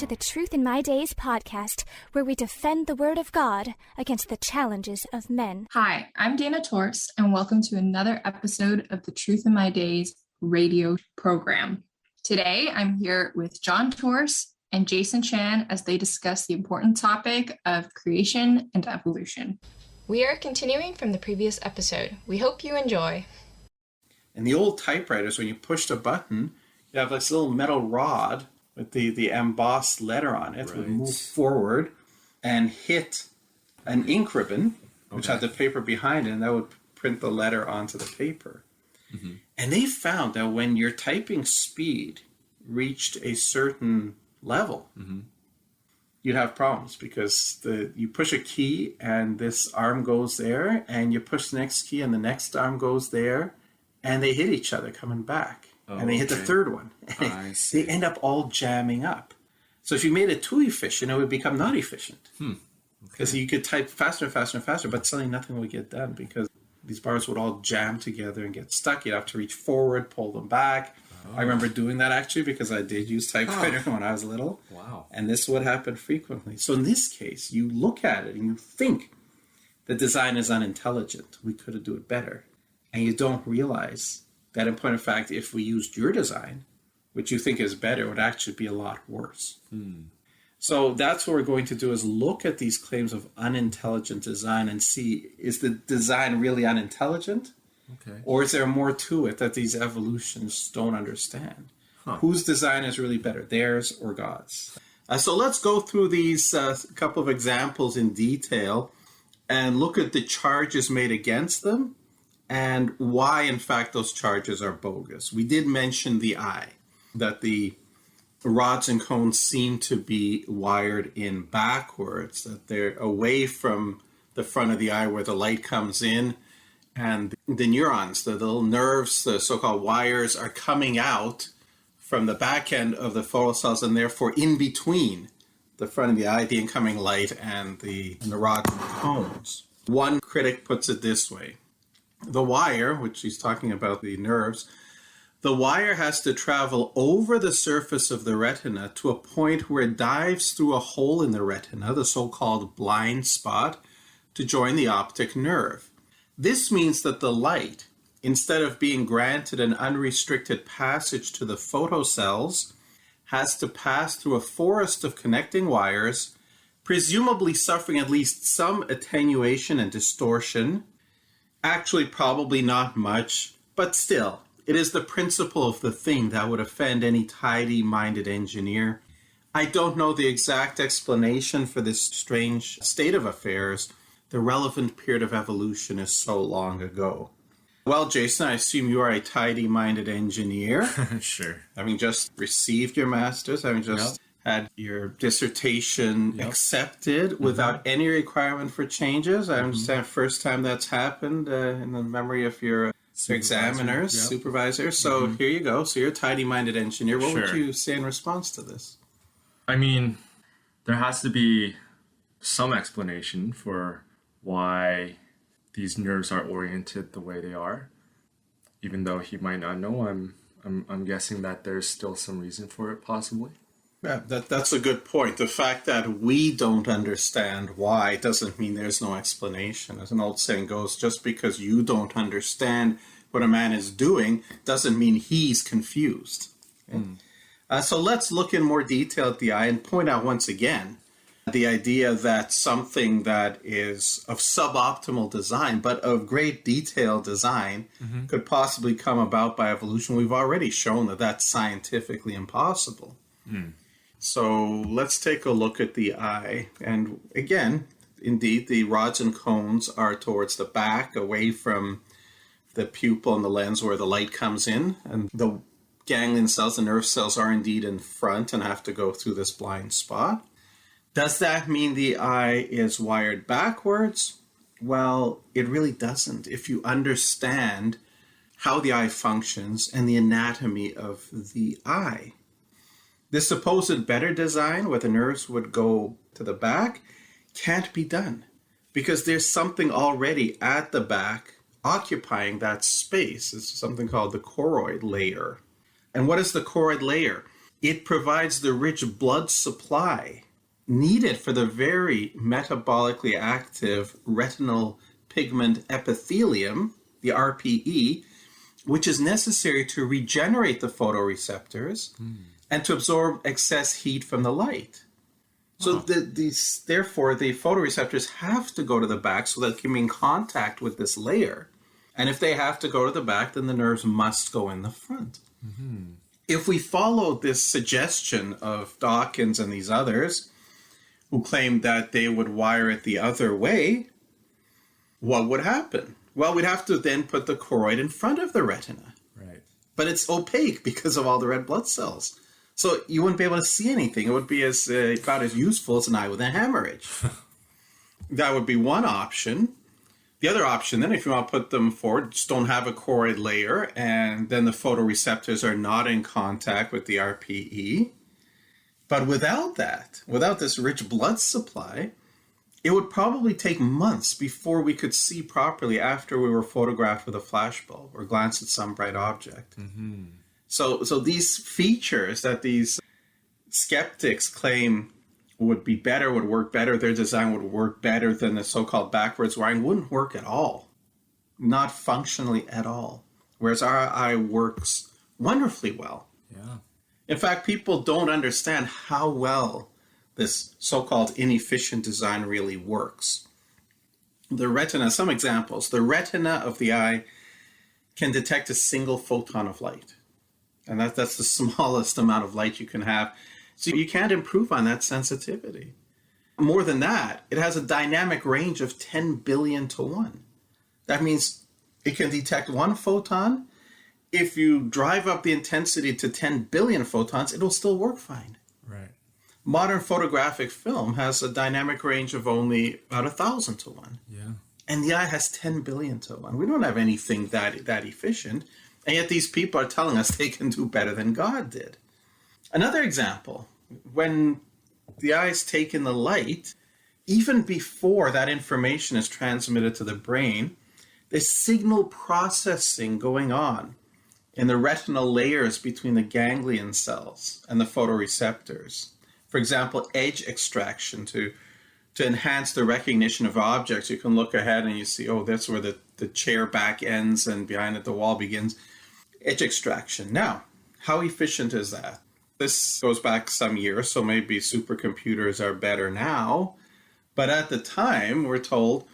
the Truth in My Days podcast, where we defend the Word of God against the challenges of men. Hi, I'm Dana Torst, and welcome to another episode of the Truth in My Days radio program. Today, I'm here with John Torst and Jason Chan as they discuss the important topic of creation and evolution. We are continuing from the previous episode. We hope you enjoy. In the old typewriters, when you pushed a button, you have this little metal rod with the embossed letter on it. Right. Would move forward and hit an ink ribbon, which had the paper behind it, and that would print the letter onto the paper. Mm-hmm. And they found that when your typing speed reached a certain level, you'd have problems because you push a key and this arm goes there, and you push the next key and the next arm goes there, and they hit each other coming back. And they hit the third one. And they end up all jamming up. So if you made it too efficient, it would become not efficient. Because you could type faster and faster and faster, but suddenly nothing would get done because these bars would all jam together and get stuck. You'd have to reach forward, pull them back. I remember doing that actually because I did use typewriter when I was little. Wow. And this would happen frequently. So in this case, you look at it and you think the design is unintelligent. We could have done it better. And you don't realize that in point of fact, if we used your design, which you think is better, it would actually be a lot worse. So that's what we're going to do is look at these claims of unintelligent design and see, is the design really unintelligent? Or is there more to it that these evolutionists don't understand? Whose design is really better, theirs or God's? So let's go through these couple of examples in detail and look at the charges made against them and why, in fact, those charges are bogus. We did mention the eye, that the rods and cones seem to be wired in backwards, that they're away from the front of the eye where the light comes in, and the neurons, the little nerves, the so-called wires, are coming out from the back end of the photocells and therefore in between the front of the eye, the incoming light, and the rods and cones. One critic puts it this way. The wire, which he's talking about the nerves, the wire has to travel over the surface of the retina to a point where it dives through a hole in the retina, the so-called blind spot, to join the optic nerve. This means that the light, instead of being granted an unrestricted passage to the photocells, has to pass through a forest of connecting wires, presumably suffering at least some attenuation and distortion. Actually, probably not much, but still, it is the principle of the thing that would offend any tidy-minded engineer. I don't know the exact explanation for this strange state of affairs. The relevant period of evolution is so long ago. Well, Jason, I assume you are a tidy-minded engineer. Sure. Having just received your master's, having just had your dissertation accepted without any requirement for changes. I understand first time that's happened in the memory of your supervisor. So here you go. So you're a tidy-minded engineer. What would you say in response to this? I mean, there has to be some explanation for why these nerves are oriented the way they are. Even though he might not know, I'm guessing that there's still some reason for it, possibly. Yeah, that's a good point. The fact that we don't understand why doesn't mean there's no explanation. As an old saying goes, just because you don't understand what a man is doing doesn't mean he's confused. So let's look in more detail at the eye and point out once again the idea that something that is of suboptimal design, but of great detailed design, could possibly come about by evolution. We've already shown that that's scientifically impossible. So let's take a look at the eye. And again, indeed, the rods and cones are towards the back, away from the pupil and the lens where the light comes in. And the ganglion cells, the nerve cells, are indeed in front and have to go through this blind spot. Does that mean the eye is wired backwards? Well, it really doesn't. If you understand how the eye functions and the anatomy of the eye. This supposed better design where the nerves would go to the back can't be done because there's something already at the back occupying that space. It's something called the choroid layer. And what is the choroid layer? It provides the rich blood supply needed for the very metabolically active retinal pigment epithelium, the RPE, which is necessary to regenerate the photoreceptors and to absorb excess heat from the light. So therefore, the photoreceptors have to go to the back so that they can be in contact with this layer. And if they have to go to the back, then the nerves must go in the front. Mm-hmm. If we follow this suggestion of Dawkins and these others who claimed that they would wire it the other way, what would happen? Well, we'd have to then put the choroid in front of the retina. Right. But it's opaque because of all the red blood cells. So you wouldn't be able to see anything. It would be about as useful as an eye with a hemorrhage. That would be one option. The other option, then, if you want to put them forward, just don't have a choroid layer, and then the photoreceptors are not in contact with the RPE. But without that, without this rich blood supply, it would probably take months before we could see properly after we were photographed with a flashbulb or glanced at some bright object. Mm-hmm. So these features that these skeptics claim would be better, would work better, their design would work better than the so-called backwards wiring, wouldn't work at all. Not functionally at all. Whereas our eye works wonderfully well. Yeah. In fact, people don't understand how well this so-called inefficient design really works. The retina, some examples. The retina of the eye can detect a single photon of light. And that's the smallest amount of light you can have. So you can't improve on that sensitivity. More than that, it has a dynamic range of 10 billion to 1. That means it can detect one photon. If you drive up the intensity to 10 billion photons, it'll still work fine. Right. Modern photographic film has a dynamic range of only about 1,000 to 1. Yeah. And the eye has 10 billion to 1. We don't have anything that efficient. And yet these people are telling us they can do better than God did. Another example, when the eyes take in the light, even before that information is transmitted to the brain, there's signal processing going on in the retinal layers between the ganglion cells and the photoreceptors. For example, edge extraction to enhance the recognition of objects. You can look ahead and you see, oh, that's where the chair back ends and behind it the wall begins. Edge extraction. Now, how efficient is that? This goes back some years, so maybe supercomputers are better now. But at the time, we're told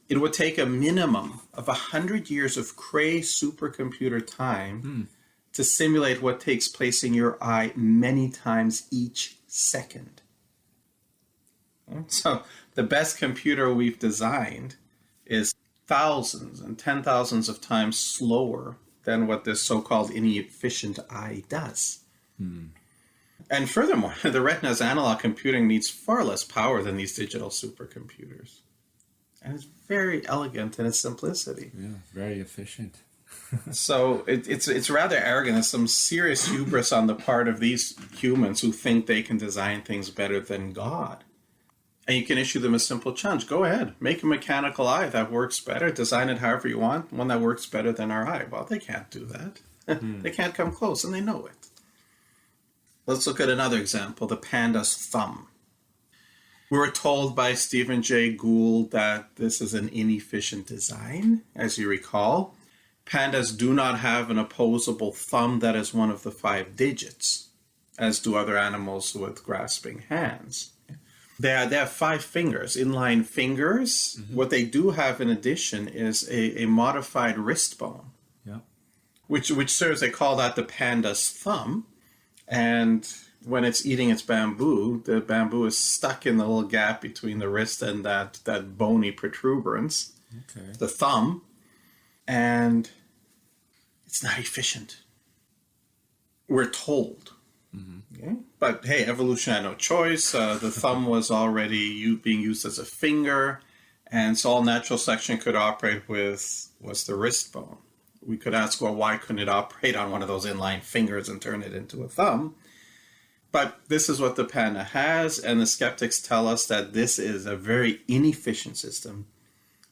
it would take a minimum of 100 years of Cray supercomputer time to simulate what takes place in your eye many times each second. So the best computer we've designed is thousands and 10,000s of times slower than what this so-called inefficient eye does. And furthermore, the Retina's analog computing needs far less power than these digital supercomputers. And it's very elegant in its simplicity. Yeah, very efficient. So it's rather arrogant. There's some serious hubris on the part of these humans who think they can design things better than God. And you can issue them a simple challenge. Go ahead, make a mechanical eye that works better. Design it however you want, one that works better than our eye. Well, they can't do that. They can't come close, and they know it. Let's look at another example, the panda's thumb. We were told by Stephen Jay Gould that this is an inefficient design, as you recall. Pandas do not have an opposable thumb that is one of the 5 digits, as do other animals with grasping hands. They have 5 fingers, inline fingers. Mm-hmm. What they do have in addition is a modified wrist bone, which serves, they call that the panda's thumb. And when it's eating its bamboo, the bamboo is stuck in the little gap between the wrist and that bony protuberance, the thumb, and it's not efficient. We're told. Mm-hmm. Okay? But hey, evolution had no choice. The thumb was already being used as a finger, and so all natural selection could operate with was the wrist bone. We could ask, well, why couldn't it operate on one of those inline fingers and turn it into a thumb? But this is what the panda has, and the skeptics tell us that this is a very inefficient system,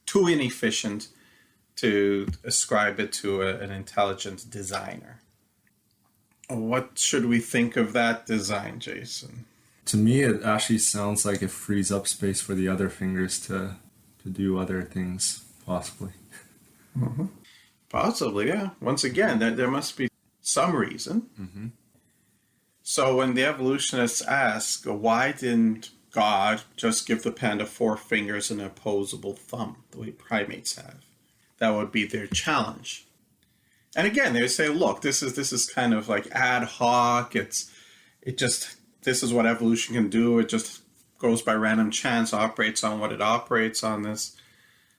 too inefficient to ascribe it to an intelligent designer. What should we think of that design, Jason? To me, it actually sounds like it frees up space for the other fingers to do other things, possibly. Mm-hmm. Possibly, yeah. Once again, there must be some reason. Mm-hmm. So when the evolutionists ask, why didn't God just give the panda 4 fingers and an opposable thumb, the way primates have? That would be their challenge. And again, they would say, look, this is kind of like ad hoc. This is what evolution can do. It just goes by random chance, operates on what it operates on this.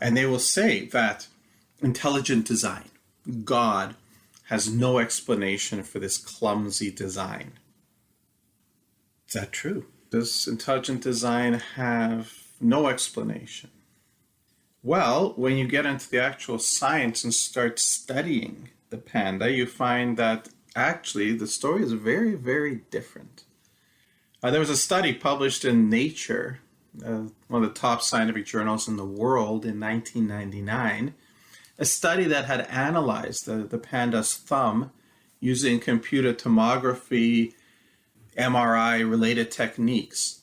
And they will say that intelligent design, God, has no explanation for this clumsy design. Is that true? Does intelligent design have no explanation? Well, when you get into the actual science and start studying the panda, you find that actually the story is very, very different. There was a study published in Nature, one of the top scientific journals in the world, in 1999, a study that had analyzed the panda's thumb using computer tomography, MRI-related techniques.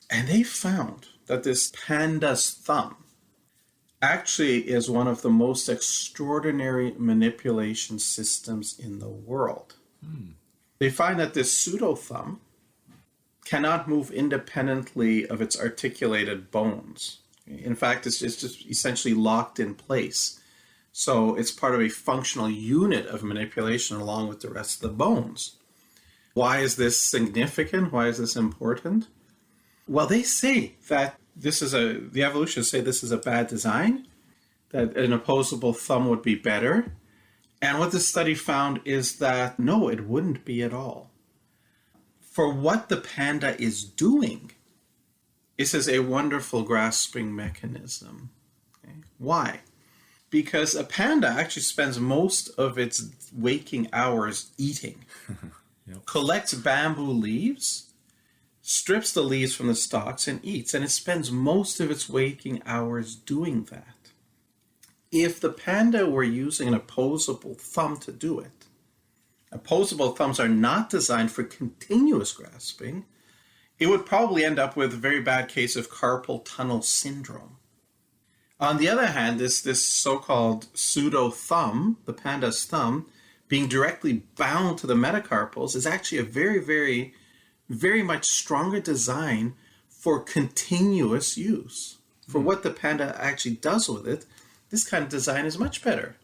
And they found that this panda's thumb actually is one of the most extraordinary manipulation systems in the world. They find that this pseudo-thumb cannot move independently of its articulated bones. In fact, it's just essentially locked in place. So it's part of a functional unit of manipulation along with the rest of the bones. Why is this significant? Why is this important? Well, they say that the evolutionists say this is a bad design, that an opposable thumb would be better. And what this study found is that, no, it wouldn't be at all. For what the panda is doing, this is a wonderful grasping mechanism. Okay? Why? Because a panda actually spends most of its waking hours eating. Yep. Collects bamboo leaves, strips the leaves from the stalks, and eats. And it spends most of its waking hours doing that. If the panda were using an opposable thumb to do it, opposable thumbs are not designed for continuous grasping, it would probably end up with a very bad case of carpal tunnel syndrome. On the other hand, this so-called pseudo-thumb, the panda's thumb, being directly bound to the metacarpals is actually a very, very, very much stronger design for continuous use. For what the panda actually does with it, this kind of design is much better.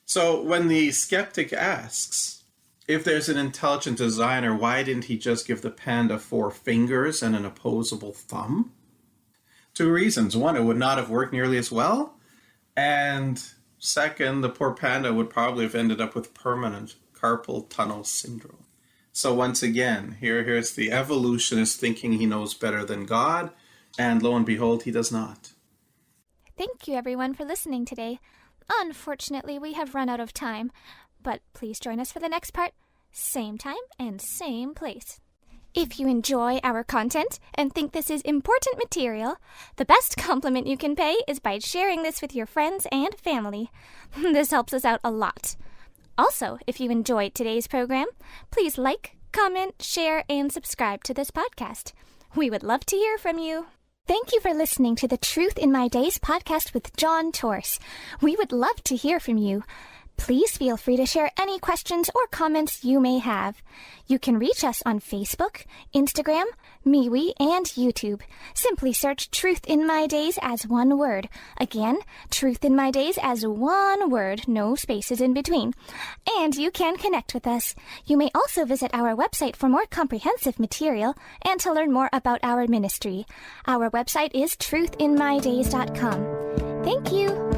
So when the skeptic asks, if there's an intelligent designer, why didn't he just give the panda 4 fingers and an opposable thumb? 2 reasons. One, it would not have worked nearly as well. And second, the poor panda would probably have ended up with permanent carpal tunnel syndrome. So once again, here's the evolutionist thinking he knows better than God, and lo and behold, he does not. Thank you, everyone, for listening today. Unfortunately, we have run out of time, but please join us for the next part, same time and same place. If you enjoy our content and think this is important material, the best compliment you can pay is by sharing this with your friends and family. This helps us out a lot. Also, if you enjoyed today's program, please like, comment, share, and subscribe to this podcast. We would love to hear from you. Thank you for listening to the Truth in My Days podcast with John Torse. We would love to hear from you. Please feel free to share any questions or comments you may have. You can reach us on Facebook, Instagram, MeWe, and YouTube. Simply search Truth in My Days as one word. Again, Truth in My Days as one word, no spaces in between. And you can connect with us. You may also visit our website for more comprehensive material and to learn more about our ministry. Our website is truthinmydays.com. Thank you.